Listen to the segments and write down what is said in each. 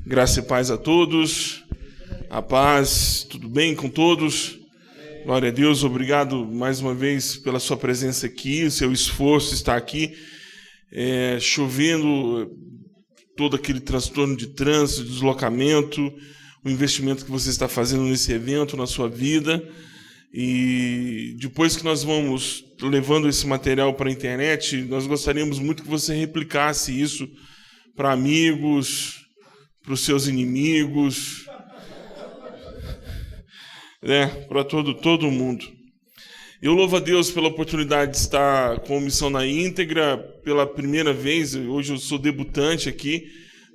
Graça e paz a todos, a paz, tudo bem com todos? Glória a Deus, obrigado mais uma vez pela sua presença aqui, o seu esforço estar aqui, chovendo, todo aquele transtorno de trânsito, de deslocamento, o investimento que você está fazendo nesse evento, na sua vida, e depois que nós vamos levando esse material para a internet, nós gostaríamos muito que você replicasse isso para amigos, para os seus inimigos, para todo mundo. Eu louvo a Deus pela oportunidade de estar com a Missão na Íntegra pela primeira vez. Hoje eu sou debutante aqui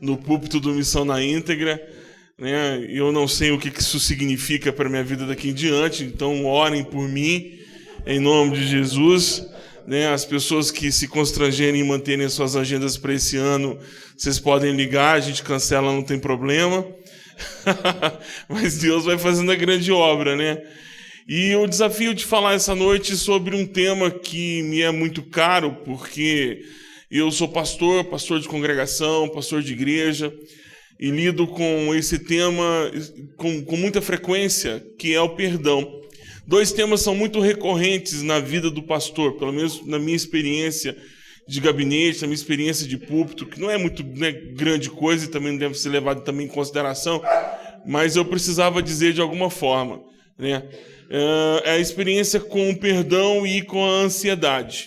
no púlpito do Missão na Íntegra. Eu não sei o que isso significa para a minha vida daqui em diante, então orem por mim, em nome de Jesus. As pessoas que se constrangerem em manterem suas agendas para esse ano, vocês podem ligar, a gente cancela, não tem problema. Mas Deus vai fazendo a grande obra, E o desafio de falar essa noite sobre um tema que me é muito caro, porque eu sou pastor de congregação, pastor de igreja, e lido com esse tema com muita frequência, que é o perdão. Dois temas são muito recorrentes na vida do pastor, pelo menos na minha experiência de gabinete, na minha experiência de púlpito, que não é muito grande coisa e também não deve ser levado também em consideração, mas eu precisava dizer de alguma forma. É a experiência com o perdão e com a ansiedade.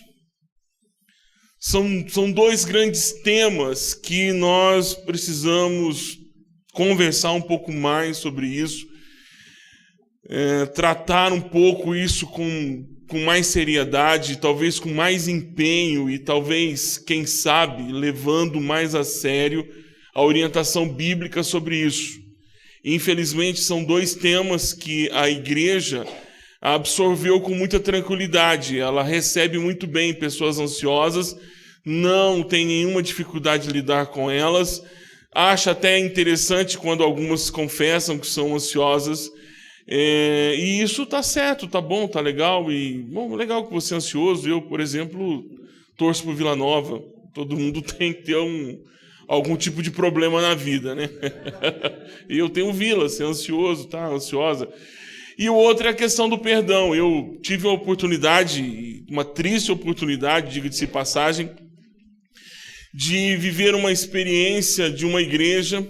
São dois grandes temas que nós precisamos conversar um pouco mais sobre isso, tratar um pouco isso com mais seriedade, talvez com mais empenho e talvez, quem sabe, levando mais a sério a orientação bíblica sobre isso. Infelizmente, são dois temas que a igreja absorveu com muita tranquilidade. Ela recebe muito bem pessoas ansiosas, não tem nenhuma dificuldade de lidar com elas, acha até interessante quando algumas confessam que são ansiosas, e isso tá certo, tá bom, tá legal, legal que você é ansioso. Eu, por exemplo, torço por Vila Nova. Todo mundo tem que ter algum tipo de problema na vida, E eu tenho Vila, ser ansioso, tá, ansiosa. E o outro é a questão do perdão. Eu tive a oportunidade, uma triste oportunidade, diga-se de passagem, de viver uma experiência de uma igreja,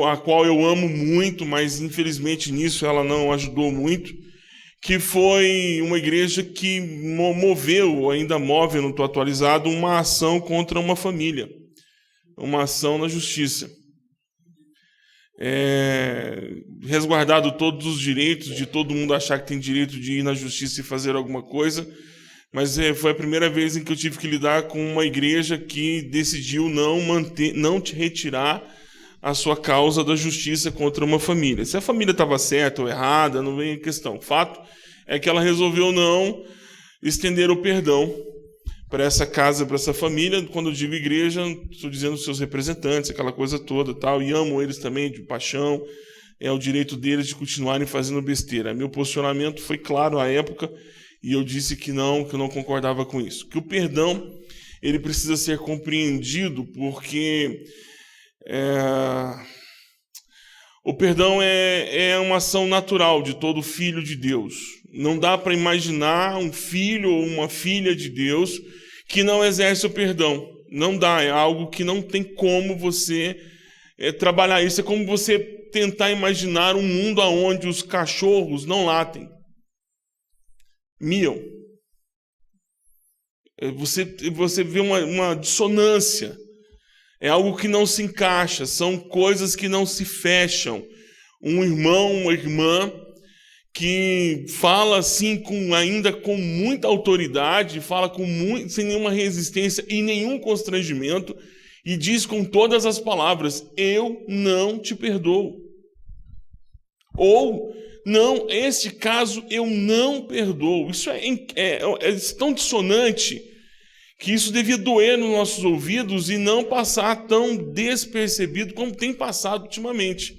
a qual eu amo muito, mas infelizmente nisso ela não ajudou muito, que foi uma igreja que moveu, ainda move, não estou atualizado, uma ação contra uma família, uma ação na justiça. Resguardado todos os direitos de todo mundo achar que tem direito de ir na justiça e fazer alguma coisa, mas foi a primeira vez em que eu tive que lidar com uma igreja que decidiu não te retirar a sua causa da justiça contra uma família. Se a família estava certa ou errada, não vem em questão. O fato é que ela resolveu não estender o perdão para essa casa, para essa família. Quando eu digo igreja, estou dizendo seus representantes, aquela coisa toda, tal, e amo eles também de paixão. É o direito deles de continuarem fazendo besteira. Meu posicionamento foi claro à época, e eu disse que eu não concordava com isso. Que o perdão, ele precisa ser compreendido, porque o perdão é uma ação natural de todo filho de Deus. Não dá para imaginar um filho ou uma filha de Deus que não exerce o perdão. Não dá, é algo que não tem como você trabalhar isso. É como você tentar imaginar um mundo onde os cachorros não latem, miam. Você vê uma dissonância. É algo que não se encaixa, são coisas que não se fecham. Um irmão, uma irmã que fala assim ainda com muita autoridade, fala sem nenhuma resistência e nenhum constrangimento, e diz com todas as palavras: eu não te perdoo. Ou, não, este caso eu não perdoo. Isso é tão dissonante que isso devia doer nos nossos ouvidos e não passar tão despercebido como tem passado ultimamente.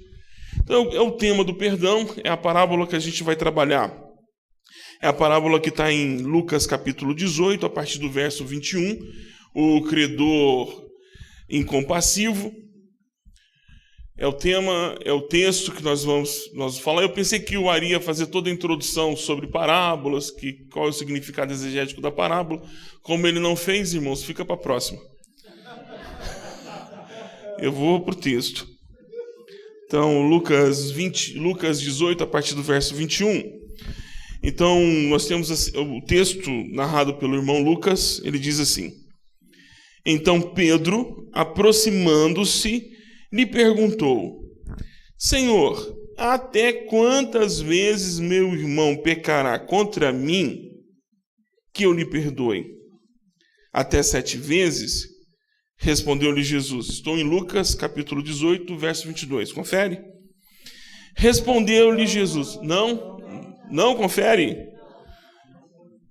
Então, é o tema do perdão, é a parábola que a gente vai trabalhar. É a parábola que está em Lucas capítulo 18, a partir do verso 21, o credor incompassivo. é o tema, é o texto que nós vamos falar. Eu pensei que o Ari ia fazer toda a introdução sobre parábolas, qual é o significado exegético da parábola. Como ele não fez, irmãos, fica para a próxima. Eu vou para o texto. Então, Lucas 18, a partir do verso 21. Então, nós temos o texto narrado pelo irmão Lucas, ele diz assim: Então Pedro, aproximando-se, lhe perguntou: Senhor, até quantas vezes meu irmão pecará contra mim que eu lhe perdoe? Até 7 vezes? Respondeu-lhe Jesus. Estou em Lucas, capítulo 18, verso 22. Confere. Respondeu-lhe Jesus. Não confere?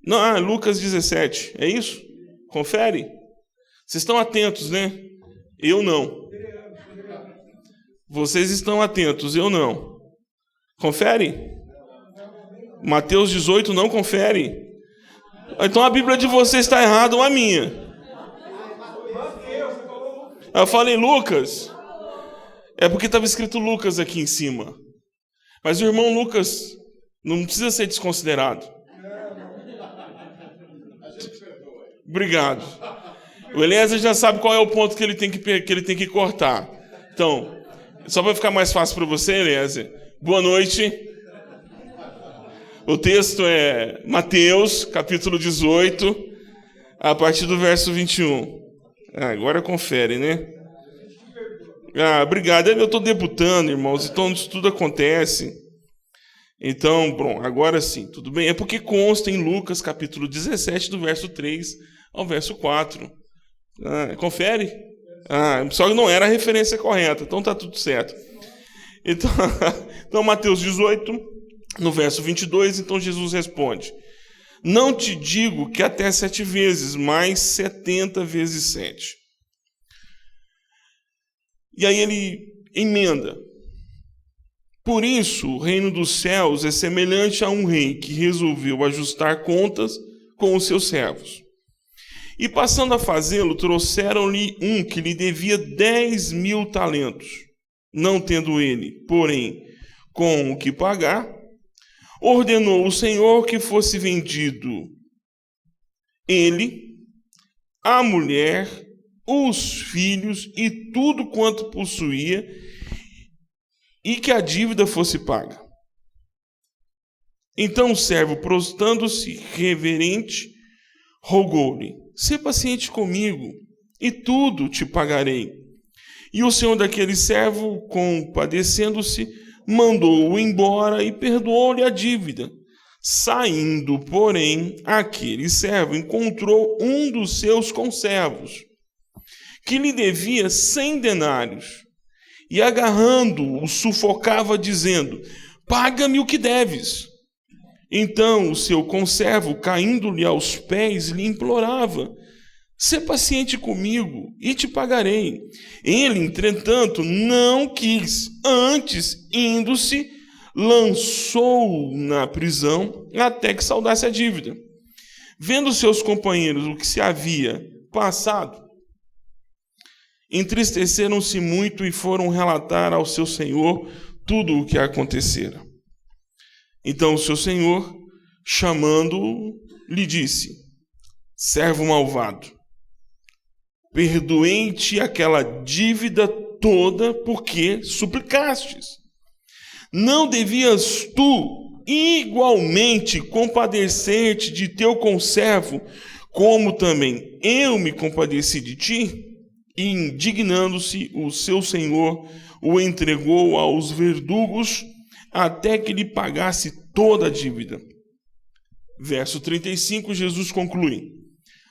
Não, Lucas 17. É isso? Confere? Vocês estão atentos, né? Eu não. Vocês estão atentos, eu não. Confere? Mateus 18 não confere. Então a Bíblia de vocês está errada ou a minha? Eu falei Lucas. É porque estava escrito Lucas aqui em cima. Mas o irmão Lucas não precisa ser desconsiderado. Obrigado. O Eliezer já sabe qual é o ponto que ele tem que cortar. Então, só para ficar mais fácil para você, Eliezer, boa noite. O texto é Mateus, capítulo 18, a partir do verso 21. Agora confere, né? Obrigado. Eu estou debutando, irmãos, então isso tudo acontece. Então, bom, agora sim, tudo bem. É porque consta em Lucas, capítulo 17, do verso 3 ao verso 4. Confere? Só que não era a referência correta, então está tudo certo. Então, Mateus 18, no verso 22, então Jesus responde: Não te digo que até 7 vezes, mas 70 vezes 7. E aí ele emenda: Por isso, o reino dos céus é semelhante a um rei que resolveu ajustar contas com os seus servos. E passando a fazê-lo, trouxeram-lhe um que lhe devia 10.000 talentos. Não tendo ele, porém, com o que pagar, ordenou o Senhor que fosse vendido ele, a mulher, os filhos e tudo quanto possuía, e que a dívida fosse paga. Então o servo, prostrando-se reverente, rogou-lhe: Sê paciente comigo, e tudo te pagarei. E o senhor daquele servo, compadecendo-se, mandou-o embora e perdoou-lhe a dívida. Saindo, porém, aquele servo encontrou um dos seus conservos, que lhe devia 100 denários, e agarrando-o, o sufocava, dizendo: Paga-me o que deves. Então o seu conservo, caindo-lhe aos pés, lhe implorava: Sê paciente comigo, e te pagarei. Ele, entretanto, não quis. Antes, indo-se, lançou-o na prisão, até que saudasse a dívida. Vendo seus companheiros o que se havia passado, entristeceram-se muito e foram relatar ao seu senhor tudo o que acontecera. Então o seu senhor, chamando-o, lhe disse: Servo malvado, perdoei-te aquela dívida toda porque suplicastes. Não devias tu igualmente compadecer-te de teu conservo, como também eu me compadeci de ti? E, indignando-se, o seu senhor o entregou aos verdugos até que lhe pagasse toda a dívida. Verso 35, Jesus conclui: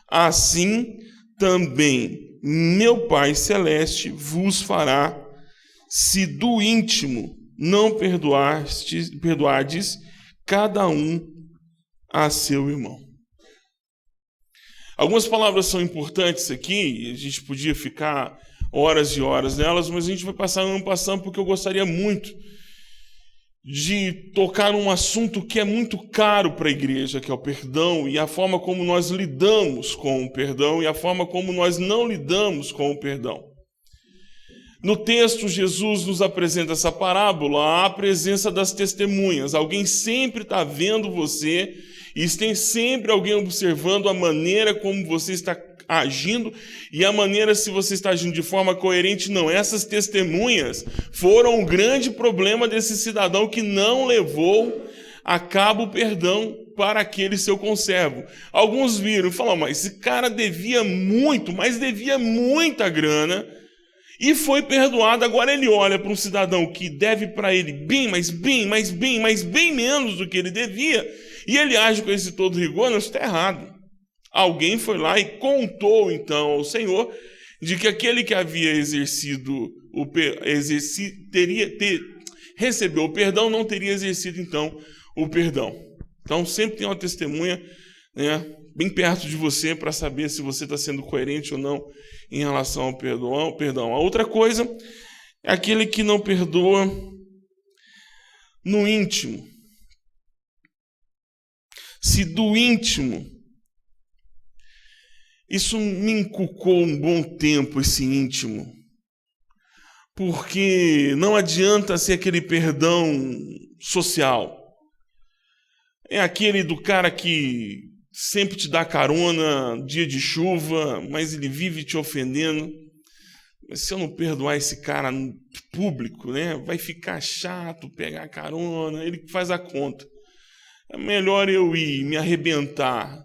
Assim também meu Pai Celeste vos fará, se do íntimo não perdoardes cada um a seu irmão. Algumas palavras são importantes aqui, a gente podia ficar horas e horas nelas, mas a gente vai passando porque eu gostaria muito de tocar num assunto que é muito caro para a igreja, que é o perdão, e a forma como nós lidamos com o perdão e a forma como nós não lidamos com o perdão. No texto, Jesus nos apresenta essa parábola, a presença das testemunhas. Alguém sempre está vendo você e tem sempre alguém observando a maneira como você está agindo e a maneira se você está agindo de forma coerente. Não, essas testemunhas foram um grande problema desse cidadão que não levou a cabo o perdão para aquele seu conservo. Alguns viram e falaram, mas esse cara devia muito, mas devia muita grana e foi perdoado. Agora ele olha para um cidadão que deve para ele bem menos do que ele devia e ele age com esse todo rigor. Não, isso está errado. Alguém foi lá e contou então ao Senhor de que aquele que havia recebeu o perdão não teria exercido então o perdão. Então sempre tem uma testemunha, né, bem perto de você para saber se você está sendo coerente ou não em relação ao perdão. A outra coisa é aquele que não perdoa no íntimo. Se do íntimo, isso me encucou um bom tempo, esse íntimo, porque não adianta ser aquele perdão social. É aquele do cara que sempre te dá carona, dia de chuva, mas ele vive te ofendendo. Mas se eu não perdoar esse cara no público, né, vai ficar chato pegar carona, ele que faz a conta. É melhor eu ir me arrebentar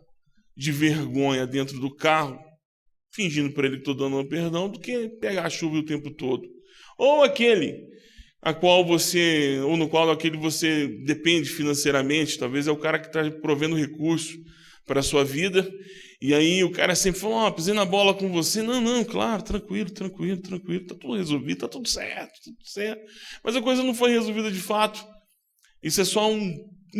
de vergonha dentro do carro, fingindo para ele que estou dando um perdão, do que pegar a chuva o tempo todo. Ou aquele no qual aquele você depende financeiramente, talvez é o cara que está provendo recurso para a sua vida, e aí o cara sempre fala, pisei na bola com você. Não, claro, tranquilo, está tudo resolvido, está tudo certo. Mas a coisa não foi resolvida de fato. Isso é só um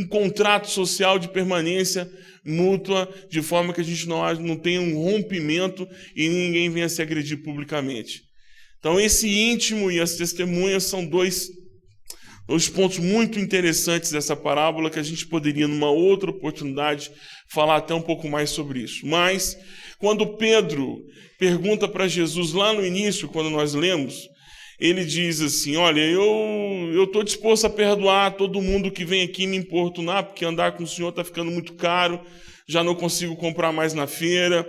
contrato social de permanência mútua, de forma que a gente não tenha um rompimento e ninguém venha se agredir publicamente. Então, esse íntimo e as testemunhas são dois pontos muito interessantes dessa parábola que a gente poderia, numa outra oportunidade, falar até um pouco mais sobre isso. Mas, quando Pedro pergunta para Jesus lá no início, quando nós lemos, ele diz assim, olha, eu estou disposto a perdoar todo mundo que vem aqui me importunar, porque andar com o Senhor está ficando muito caro, já não consigo comprar mais na feira.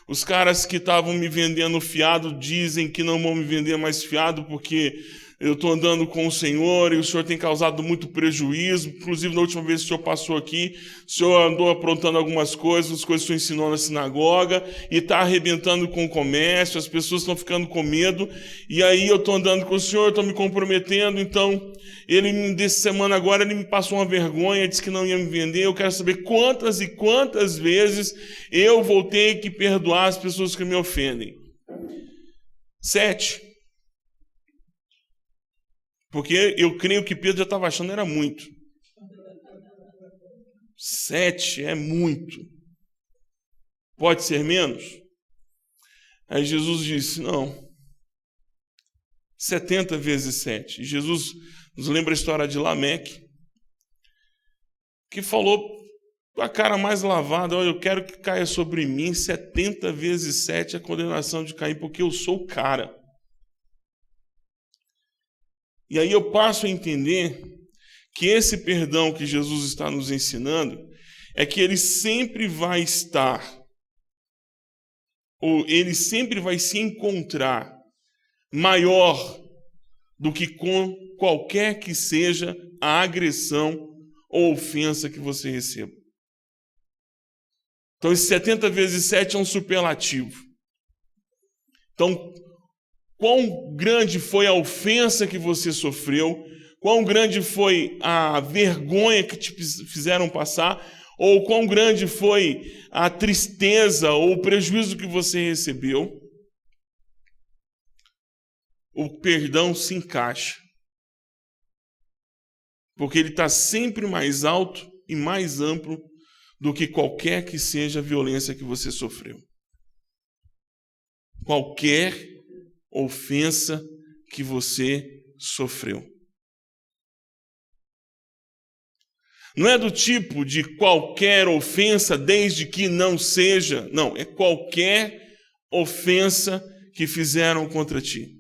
Os caras que estavam me vendendo fiado dizem que não vão me vender mais fiado porque eu estou andando com o Senhor e o Senhor tem causado muito prejuízo. Inclusive, na última vez que o Senhor passou aqui, o Senhor andou aprontando algumas coisas, as coisas que o Senhor ensinou na sinagoga, e está arrebentando com o comércio, as pessoas estão ficando com medo, e aí eu estou andando com o Senhor, estou me comprometendo. Então, dessa semana agora, ele me passou uma vergonha, disse que não ia me vender. Eu quero saber quantas e quantas vezes eu vou ter que perdoar as pessoas que me ofendem. 7. Porque eu creio que Pedro já estava achando era muito. 7 é muito. Pode ser menos? Aí Jesus disse, não. 70 vezes 7. E Jesus nos lembra a história de Lameque, que falou com a cara mais lavada, olha, eu quero que caia sobre mim 70 vezes 7 a condenação de cair, porque eu sou o cara. E aí eu passo a entender que esse perdão que Jesus está nos ensinando é que ele sempre vai estar, ou ele sempre vai se encontrar maior do que com qualquer que seja a agressão ou ofensa que você receba. Então, esse 70 vezes 7 é um superlativo. Então, quão grande foi a ofensa que você sofreu, quão grande foi a vergonha que te fizeram passar, ou quão grande foi a tristeza ou o prejuízo que você recebeu, o perdão se encaixa. Porque ele está sempre mais alto e mais amplo do que qualquer que seja a violência que você sofreu. Qualquer ofensa que você sofreu. Não é do tipo de qualquer ofensa, desde que não seja. Não, é qualquer ofensa que fizeram contra ti.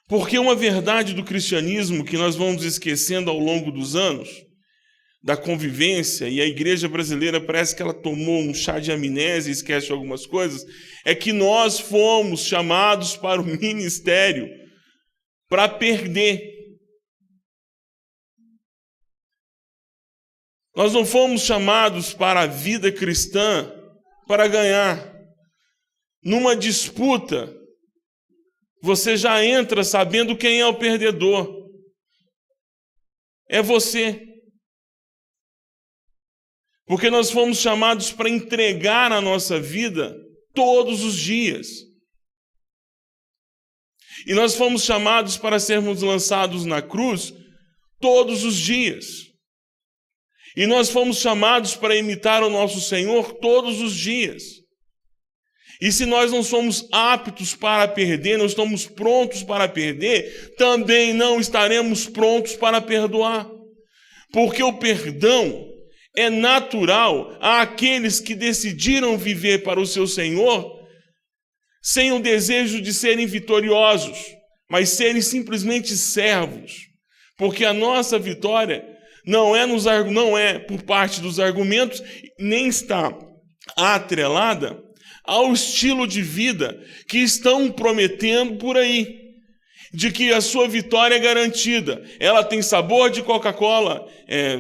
Porque uma verdade do cristianismo que nós vamos esquecendo ao longo dos anos, da convivência, e a igreja brasileira parece que ela tomou um chá de amnésia e esquece algumas coisas, é que nós fomos chamados para o ministério para perder. Nós não fomos chamados para a vida cristã para ganhar. Numa disputa, você já entra sabendo quem é o perdedor. É você. Porque nós fomos chamados para entregar a nossa vida todos os dias. E nós fomos chamados para sermos lançados na cruz todos os dias. E nós fomos chamados para imitar o nosso Senhor todos os dias. E se nós não somos aptos para perder, não estamos prontos para perder, também não estaremos prontos para perdoar. Porque o perdão é natural àqueles que decidiram viver para o seu Senhor sem o desejo de serem vitoriosos, mas serem simplesmente servos. Porque a nossa vitória não é por parte dos argumentos, nem está atrelada ao estilo de vida que estão prometendo por aí, de que a sua vitória é garantida. Ela tem sabor de Coca-Cola.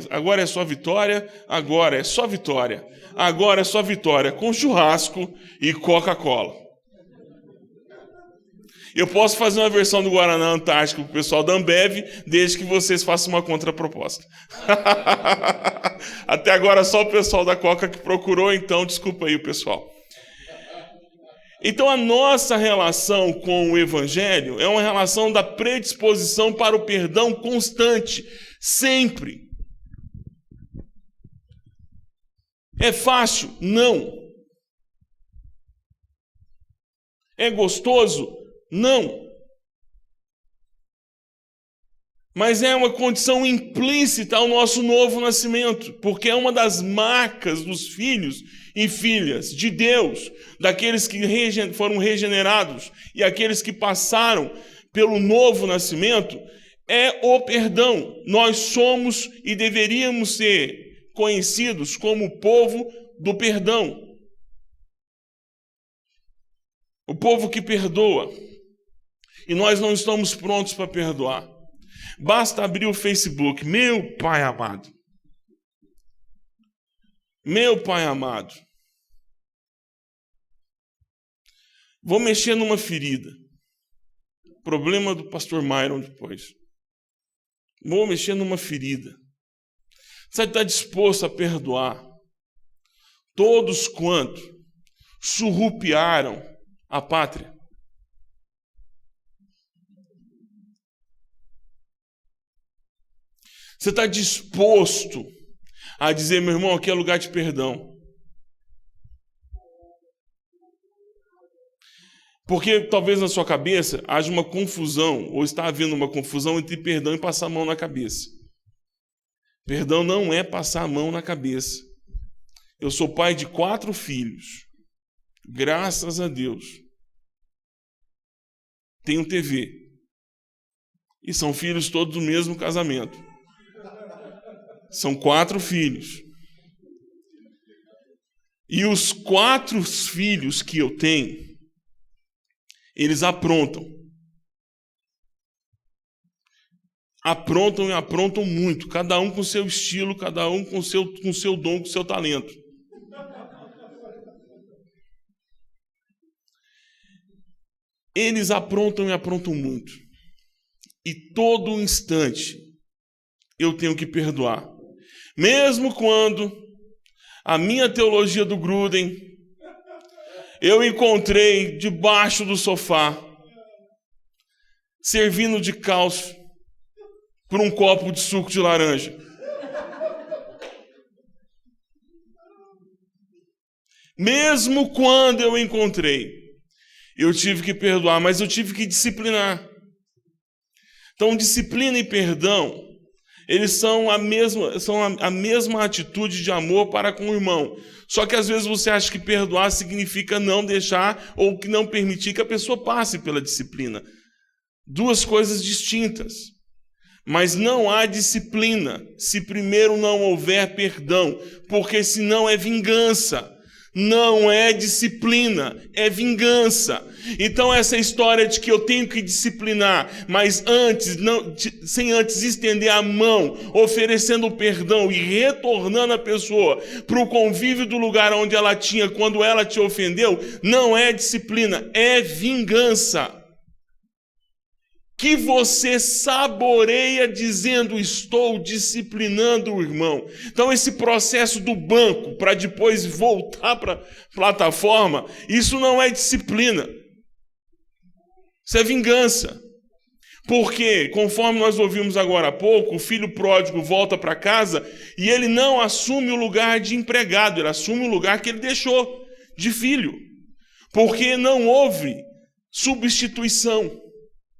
Agora é só vitória, agora é só vitória. Agora é só vitória com churrasco e Coca-Cola. Eu posso fazer uma versão do Guaraná Antártico para o pessoal da Ambev, desde que vocês façam uma contraproposta. Até agora só o pessoal da Coca que procurou, então desculpa aí o pessoal. Então a nossa relação com o Evangelho é uma relação da predisposição para o perdão constante, sempre. É fácil? Não. É gostoso? Não. Mas é uma condição implícita ao nosso novo nascimento, porque é uma das marcas dos filhos e filhas de Deus, daqueles que foram regenerados e aqueles que passaram pelo novo nascimento, é o perdão. Nós somos e deveríamos ser conhecidos como o povo do perdão. O povo que perdoa. E nós não estamos prontos para perdoar. Basta abrir o Facebook. Meu Pai amado. Meu Pai amado. Vou mexer numa ferida. Problema do pastor Myron depois. Vou mexer numa ferida. Você está disposto a perdoar todos quanto surrupiaram a pátria? Você está disposto a dizer, meu irmão, aqui é lugar de perdão? Porque talvez na sua cabeça haja uma confusão, ou está havendo uma confusão entre perdão e passar a mão na cabeça. Perdão não é passar a mão na cabeça. Eu sou pai de 4 filhos. Graças a Deus. Tenho TV. E são filhos todos do mesmo casamento. São 4 filhos. E os 4 filhos que eu tenho, eles aprontam. Aprontam e aprontam muito. Cada um com seu estilo, cada um com seu dom, com seu talento. Eles aprontam e aprontam muito. E todo instante eu tenho que perdoar. Mesmo quando a minha teologia do Gruden eu encontrei debaixo do sofá, servindo de calço por um copo de suco de laranja. Mesmo quando eu encontrei, eu tive que perdoar, mas eu tive que disciplinar. Então, disciplina e perdão, eles são a mesma atitude de amor para com o irmão. Só que às vezes você acha que perdoar significa não deixar ou que não permitir que a pessoa passe pela disciplina. Duas coisas distintas. Mas não há disciplina se primeiro não houver perdão, porque senão é vingança. Não é disciplina, é vingança. Então essa história de que eu tenho que disciplinar, mas antes, sem antes estender a mão, oferecendo perdão e retornando a pessoa para o convívio do lugar onde ela tinha quando ela te ofendeu, não é disciplina, é vingança. Que você saboreia dizendo, estou disciplinando o irmão. Então esse processo do banco para depois voltar para a plataforma, isso não é disciplina. Isso é vingança. Porque, conforme nós ouvimos agora há pouco, o filho pródigo volta para casa e ele não assume o lugar de empregado, ele assume o lugar que ele deixou de filho. Porque não houve substituição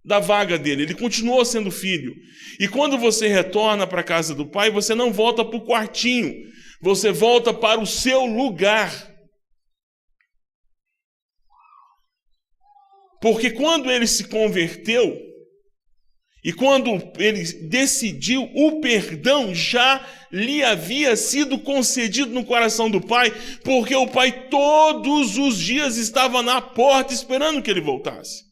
da vaga dele, ele continuou sendo filho. E quando você retorna para a casa do pai, você não volta para o quartinho, você volta para o seu lugar. Porque quando ele se converteu, e quando ele decidiu, o perdão já lhe havia sido concedido no coração do pai, porque o pai todos os dias estava na porta esperando que ele voltasse.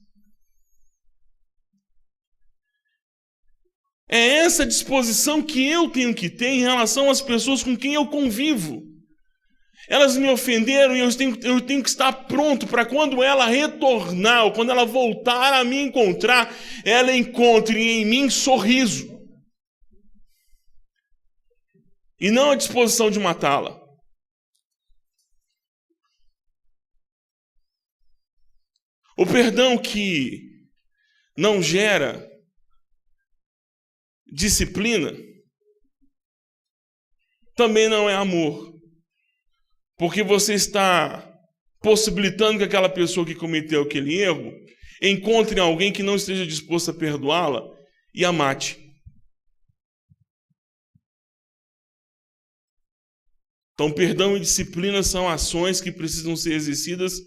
É essa disposição que eu tenho que ter em relação às pessoas com quem eu convivo. Elas me ofenderam e eu tenho que estar pronto para quando ela retornar, ou quando ela voltar a me encontrar, ela encontre em mim sorriso. E não a disposição de matá-la. O perdão que não gera disciplina também não é amor, porque você está possibilitando que aquela pessoa que cometeu aquele erro encontre alguém que não esteja disposto a perdoá-la e a mate. Então, perdão e disciplina são ações que precisam ser exercidas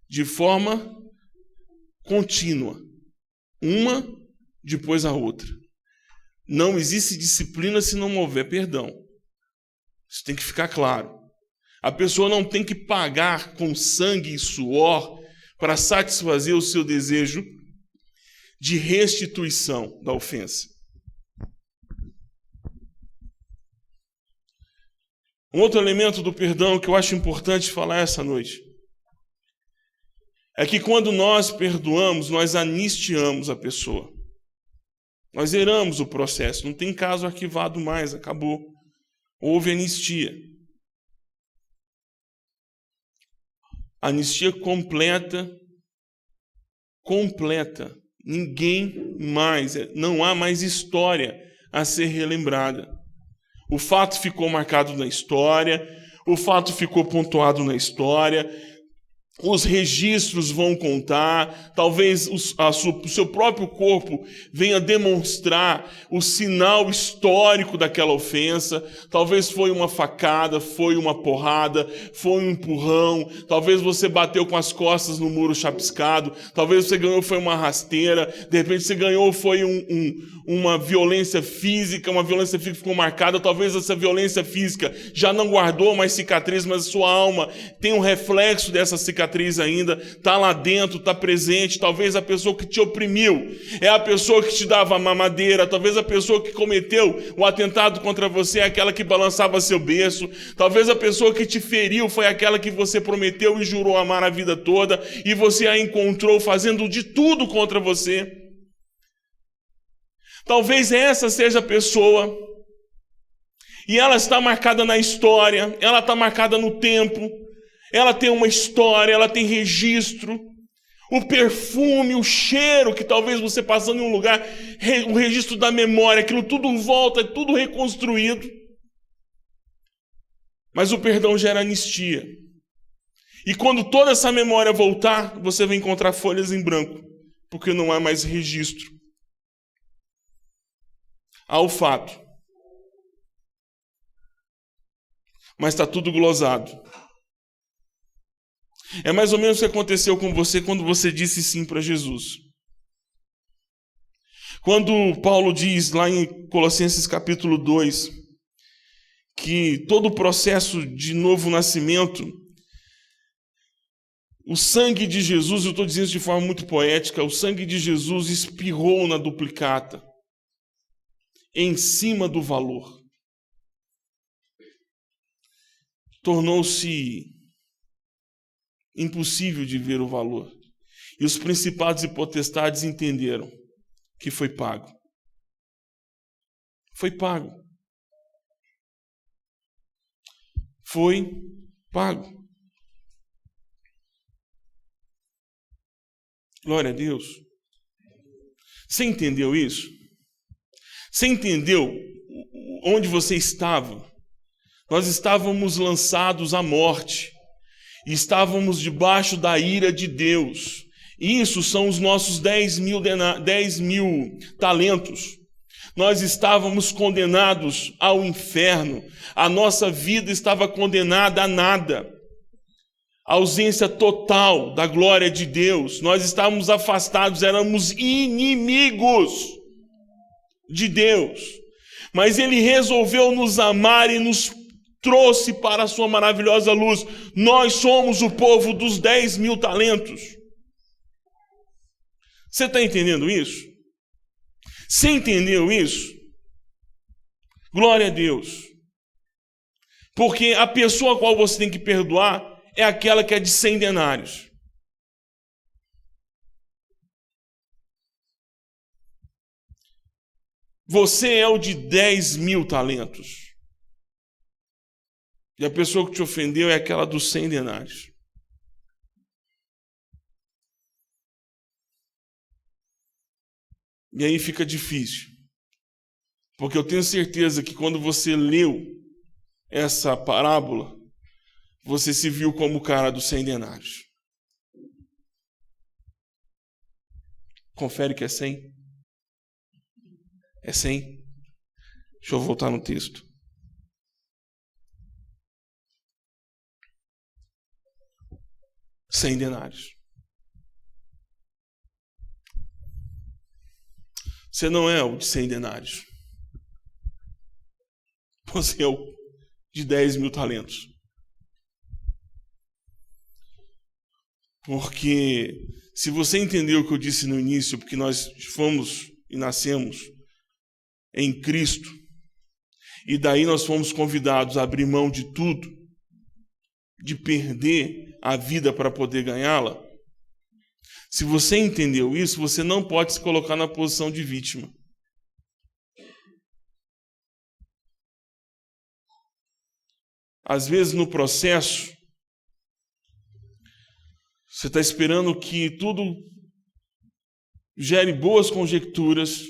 de forma contínua, uma depois a outra. Não existe disciplina se não houver perdão. Isso tem que ficar claro. A pessoa não tem que pagar com sangue e suor para satisfazer o seu desejo de restituição da ofensa. Um outro elemento do perdão que eu acho importante falar essa noite é que quando nós perdoamos, nós anistiamos a pessoa. Nós zeramos o processo, não tem caso arquivado mais, acabou. Houve anistia. Anistia completa. Ninguém mais, não há mais história a ser relembrada. O fato ficou marcado na história, o fato ficou pontuado na história, os registros vão contar, talvez o seu próprio corpo venha demonstrar o sinal histórico daquela ofensa. Talvez foi uma facada, foi uma porrada, foi um empurrão, talvez você bateu com as costas no muro chapiscado, talvez você ganhou foi uma rasteira, de repente você ganhou foi uma violência física, uma violência física ficou marcada, talvez essa violência física já não guardou mais cicatriz, mas a sua alma tem um reflexo dessa cicatriz ainda, está lá dentro, está presente. Talvez a pessoa que te oprimiu é a pessoa que te dava a mamadeira, talvez a pessoa que cometeu o atentado contra você é aquela que balançava seu berço, talvez a pessoa que te feriu foi aquela que você prometeu e jurou amar a vida toda e você a encontrou fazendo de tudo contra você. Talvez essa seja a pessoa e ela está marcada na história, ela está marcada no tempo. Ela tem uma história, ela tem registro, o perfume, o cheiro que talvez você passando em um lugar, o registro da memória, aquilo tudo volta, tudo reconstruído. Mas o perdão gera anistia. E quando toda essa memória voltar, você vai encontrar folhas em branco, porque não há mais registro. Há o fato. Mas está tudo glosado. É mais ou menos o que aconteceu com você quando você disse sim para Jesus. Quando Paulo diz lá em Colossenses capítulo 2 que todo o processo de novo nascimento, o sangue de Jesus, eu estou dizendo isso de forma muito poética, o sangue de Jesus espirrou na duplicata, em cima do valor. Tornou-se impossível de ver o valor. E os principados e potestades entenderam que foi pago. Foi pago. Foi pago. Glória a Deus. Você entendeu isso? Você entendeu onde você estava? Nós estávamos lançados à morte. E estávamos debaixo da ira de Deus. Isso são os nossos 10 mil talentos. Nós estávamos condenados ao inferno. A nossa vida estava condenada a nada. A ausência total da glória de Deus. Nós estávamos afastados, éramos inimigos de Deus. Mas Ele resolveu nos amar e nos trouxe para a sua maravilhosa luz. Nós somos o povo dos 10 mil talentos. Você está entendendo isso? Você entendeu isso? Glória a Deus. Porque a pessoa a qual você tem que perdoar é aquela que é de 100 denários. Você é o de 10 mil talentos. E a pessoa que te ofendeu é aquela dos 100 denários. E aí fica difícil. Porque eu tenho certeza que quando você leu essa parábola, você se viu como o cara dos 100 denários. Confere que é 100? É 100? Deixa eu voltar no texto. $100 denários. Você não é o de 100 denários. Você é o de 10 mil talentos. Porque se você entendeu o que eu disse no início, porque nós fomos e nascemos em Cristo, e daí nós fomos convidados a abrir mão de tudo, de perder a vida para poder ganhá-la. Se você entendeu isso, você não pode se colocar na posição de vítima. Às vezes no processo, você está esperando que tudo gere boas conjecturas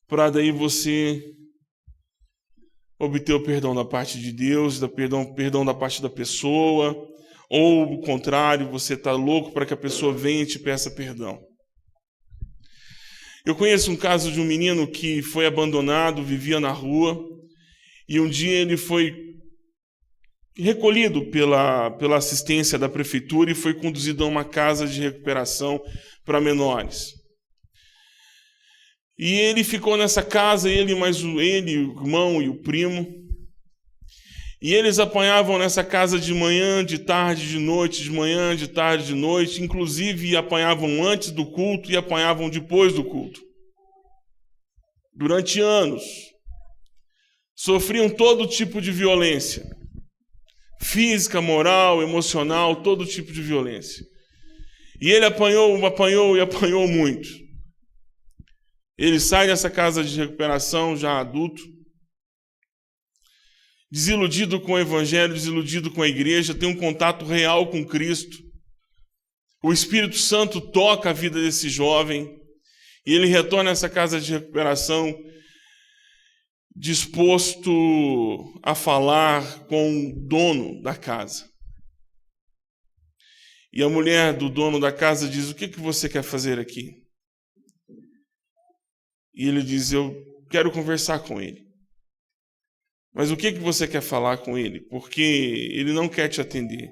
para daí você obter o perdão da parte de Deus, perdão da parte da pessoa, ou o contrário, você está louco para que a pessoa venha e te peça perdão. Eu conheço um caso de um menino que foi abandonado, vivia na rua, e um dia ele foi recolhido pela assistência da prefeitura e foi conduzido a uma casa de recuperação para menores. E ele ficou nessa casa, ele, o irmão e o primo. E eles apanhavam nessa casa de manhã, de tarde, de noite, de manhã, de tarde, de noite. Inclusive apanhavam antes do culto e apanhavam depois do culto. Durante anos. Sofriam todo tipo de violência. Física, moral, emocional, todo tipo de violência. E ele apanhou muito. Ele sai dessa casa de recuperação já adulto, desiludido com o evangelho, desiludido com a igreja, tem um contato real com Cristo. O Espírito Santo toca a vida desse jovem e ele retorna a essa casa de recuperação disposto a falar com o dono da casa. E a mulher do dono da casa diz: o que você quer fazer aqui? E ele diz: eu quero conversar com ele. Mas o que você quer falar com ele? Porque ele não quer te atender.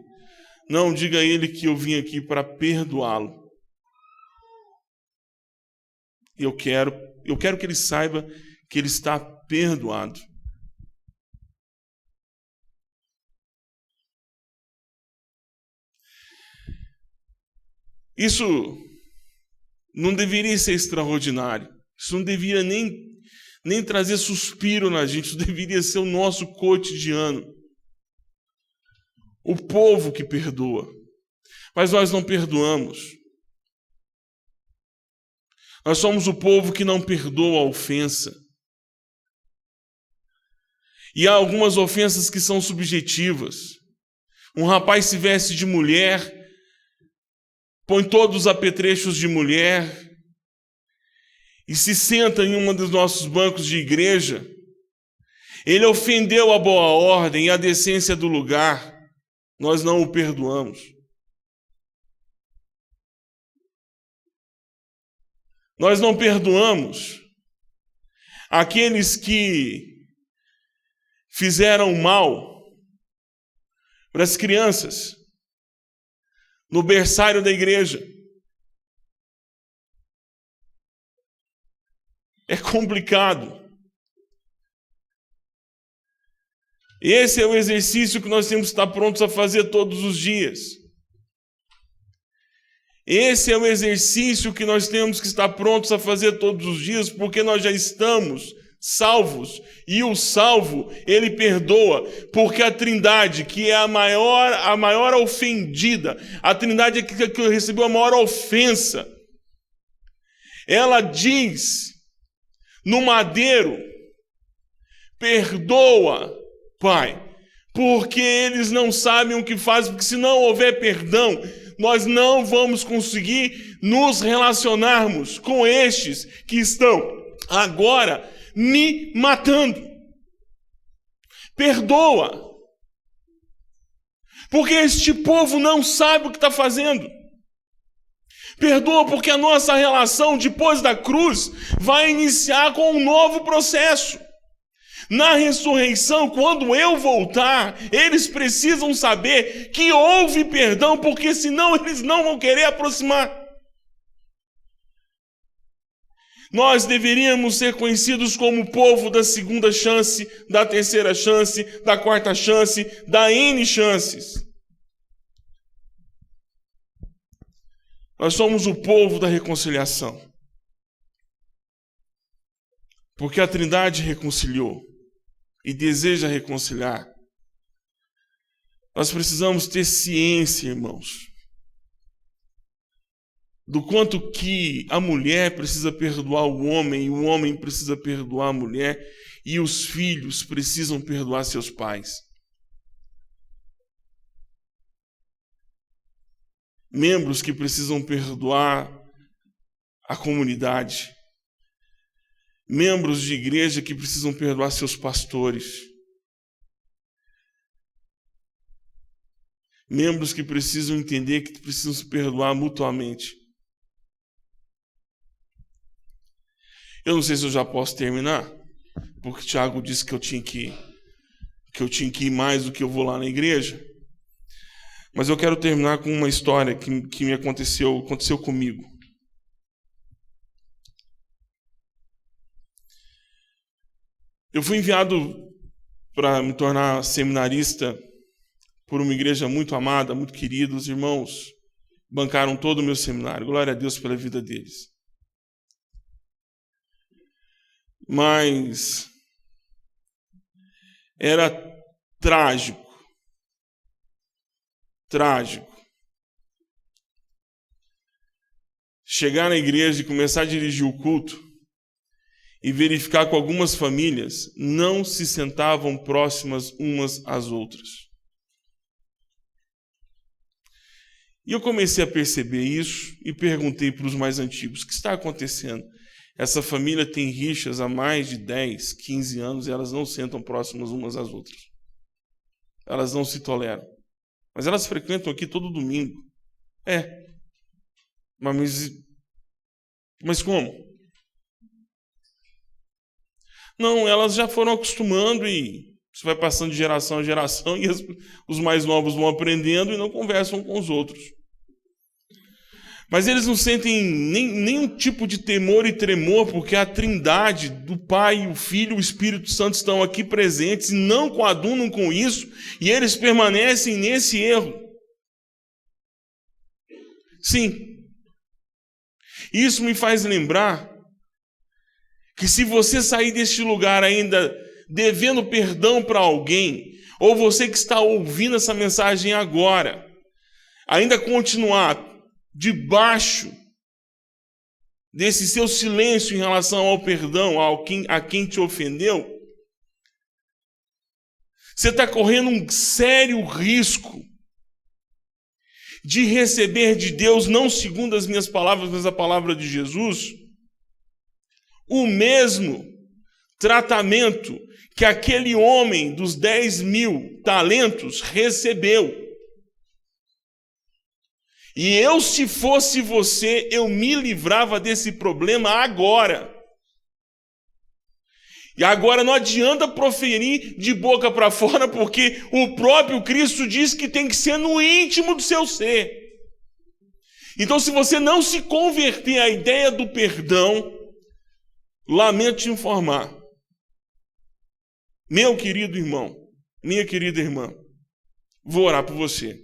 Não, diga a ele que eu vim aqui para perdoá-lo. Eu quero que ele saiba que ele está perdoado. Isso não deveria ser extraordinário. Isso não deveria nem trazer suspiro na gente. Isso deveria ser o nosso cotidiano. O povo que perdoa. Mas nós não perdoamos. Nós somos o povo que não perdoa a ofensa. E há algumas ofensas que são subjetivas. Um rapaz se veste de mulher, põe todos os apetrechos de mulher e se senta em um dos nossos bancos de igreja. Ele ofendeu a boa ordem e a decência do lugar. Nós não o perdoamos. Nós não perdoamos aqueles que fizeram mal para as crianças no berçário da igreja. É complicado. Esse é o exercício que nós temos que estar prontos a fazer todos os dias. Esse é o exercício que nós temos que estar prontos a fazer todos os dias, porque nós já estamos salvos. E o salvo, ele perdoa, porque a Trindade, que é a maior ofendida, a Trindade que recebeu a maior ofensa, ela diz no madeiro: perdoa, Pai, porque eles não sabem o que fazem, porque se não houver perdão, nós não vamos conseguir nos relacionarmos com estes que estão agora me matando. Perdoa, porque este povo não sabe o que está fazendo. Perdoa porque a nossa relação depois da cruz vai iniciar com um novo processo. Na ressurreição, quando eu voltar, eles precisam saber que houve perdão, porque senão eles não vão querer aproximar. Nós deveríamos ser conhecidos como o povo da segunda chance, da terceira chance, da quarta chance, da N chances. Nós somos o povo da reconciliação. Porque a Trindade reconciliou e deseja reconciliar. Nós precisamos ter ciência, irmãos, do quanto que a mulher precisa perdoar o homem precisa perdoar a mulher, e os filhos precisam perdoar seus pais. Membros que precisam perdoar a comunidade. Membros de igreja que precisam perdoar seus pastores. Membros que precisam entender que precisam se perdoar mutuamente. Eu não sei se eu já posso terminar, porque o Tiago disse que eu tinha que ir mais do que eu vou lá na igreja. Mas eu quero terminar com uma história que me aconteceu comigo. Eu fui enviado para me tornar seminarista por uma igreja muito amada, muito querida. Os irmãos bancaram todo o meu seminário. Glória a Deus pela vida deles. Mas era trágico. Chegar na igreja e começar a dirigir o culto e verificar que algumas famílias não se sentavam próximas umas às outras. E eu comecei a perceber isso e perguntei para os mais antigos: o que está acontecendo? Essa família tem rixas há mais de 10, 15 anos e elas não sentam próximas umas às outras. Elas não se toleram. Mas elas frequentam aqui todo domingo. Mas como? Não, elas já foram acostumando e isso vai passando de geração a geração e os mais novos vão aprendendo e não conversam com os outros. Mas eles não sentem nenhum tipo de temor e tremor, porque a trindade do Pai, o Filho e o Espírito Santo estão aqui presentes e não coadunam com isso, e eles permanecem nesse erro. Sim. Isso me faz lembrar que se você sair deste lugar ainda devendo perdão para alguém, ou você que está ouvindo essa mensagem agora, ainda continuar debaixo desse seu silêncio em relação ao perdão a quem te ofendeu, você está correndo um sério risco de receber de Deus, não segundo as minhas palavras, mas a palavra de Jesus, o mesmo tratamento que aquele homem dos 10.000 talentos recebeu. E eu, se fosse você, eu me livrava desse problema agora. E agora não adianta proferir de boca para fora, porque o próprio Cristo diz que tem que ser no íntimo do seu ser. Então, se você não se converter à ideia do perdão, lamento te informar, meu querido irmão, minha querida irmã, vou orar por você.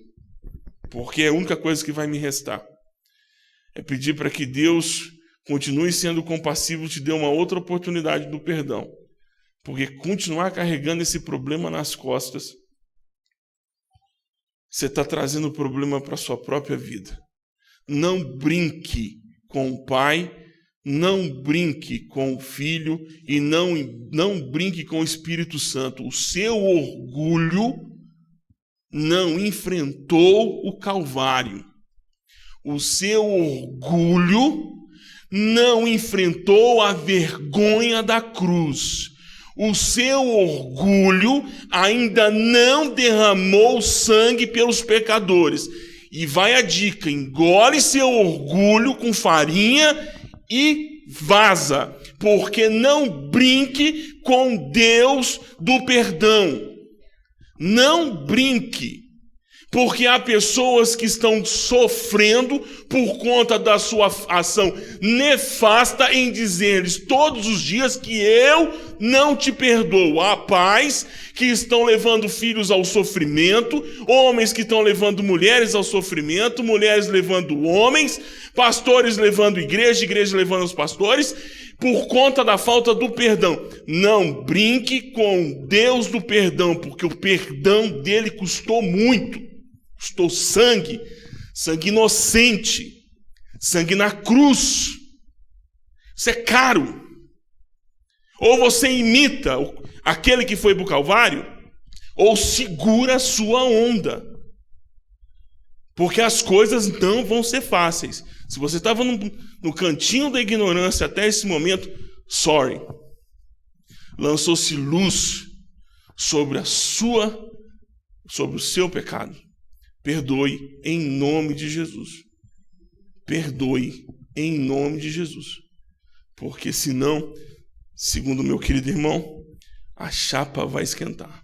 Porque a única coisa que vai me restar é pedir para que Deus continue sendo compassivo e te dê uma outra oportunidade do perdão. Porque continuar carregando esse problema nas costas, você está trazendo o problema para a sua própria vida. Não brinque com o Pai, não brinque com o Filho e não brinque com o Espírito Santo. O seu orgulho não enfrentou o Calvário. O seu orgulho não enfrentou a vergonha da cruz. O seu orgulho ainda não derramou sangue pelos pecadores. E vai a dica: engole seu orgulho com farinha e vaza, porque não brinque com Deus do perdão. Não brinque, porque há pessoas que estão sofrendo por conta da sua ação nefasta em dizer-lhes todos os dias que eu não te perdoo. Há pais que estão levando filhos ao sofrimento, homens que estão levando mulheres ao sofrimento, mulheres levando homens, pastores levando igreja, igreja levando os pastores, por conta da falta do perdão. Não brinque com Deus do perdão, porque o perdão dele custou muito. Custou sangue, sangue inocente, sangue na cruz. Isso é caro. Ou você imita aquele que foi para o Calvário, ou segura a sua onda. Porque as coisas não vão ser fáceis. Se você estava no cantinho da ignorância até esse momento, sorry. Lançou-se luz sobre o seu pecado. Perdoe em nome de Jesus. Perdoe em nome de Jesus. Porque senão, segundo meu querido irmão, a chapa vai esquentar.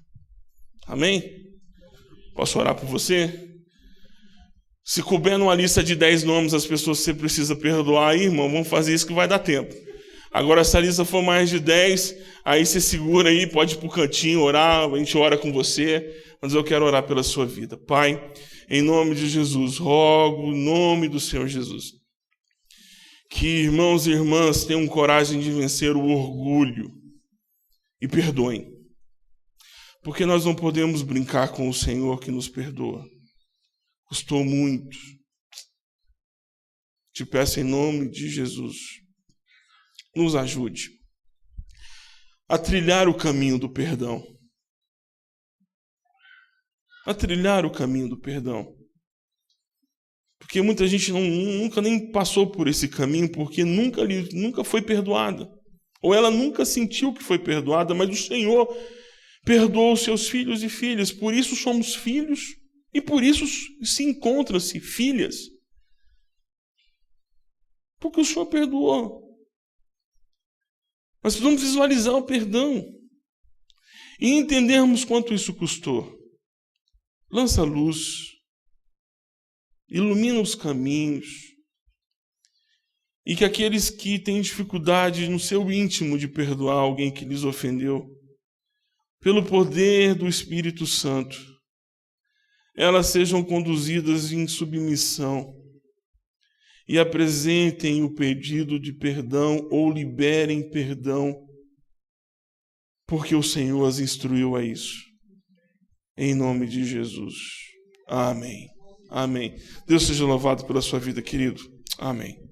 Amém? Posso orar por você? Se couber numa lista de 10 nomes as pessoas que você precisa perdoar, aí, irmão, vamos fazer isso que vai dar tempo. Agora, se a lista for mais de 10, aí você segura aí, pode ir para o cantinho orar, a gente ora com você, mas eu quero orar pela sua vida. Pai, em nome de Jesus, rogo em nome do Senhor Jesus, que irmãos e irmãs tenham coragem de vencer o orgulho e perdoem. Porque nós não podemos brincar com o Senhor que nos perdoa. Custou muito. Te peço em nome de Jesus, nos ajude a trilhar o caminho do perdão. A trilhar o caminho do perdão. Porque muita gente nunca nem passou por esse caminho, porque nunca foi perdoada. Ou ela nunca sentiu que foi perdoada, mas o Senhor perdoou os seus filhos e filhas. Por isso somos filhos. E por isso se encontram-se filhas. Porque o Senhor perdoou. Mas precisamos visualizar o perdão. E entendermos quanto isso custou. Lança luz. Ilumina os caminhos. E que aqueles que têm dificuldade no seu íntimo de perdoar alguém que lhes ofendeu, pelo poder do Espírito Santo, elas sejam conduzidas em submissão e apresentem o pedido de perdão ou liberem perdão, porque o Senhor as instruiu a isso. Em nome de Jesus. Amém. Amém. Deus seja louvado pela sua vida, querido. Amém.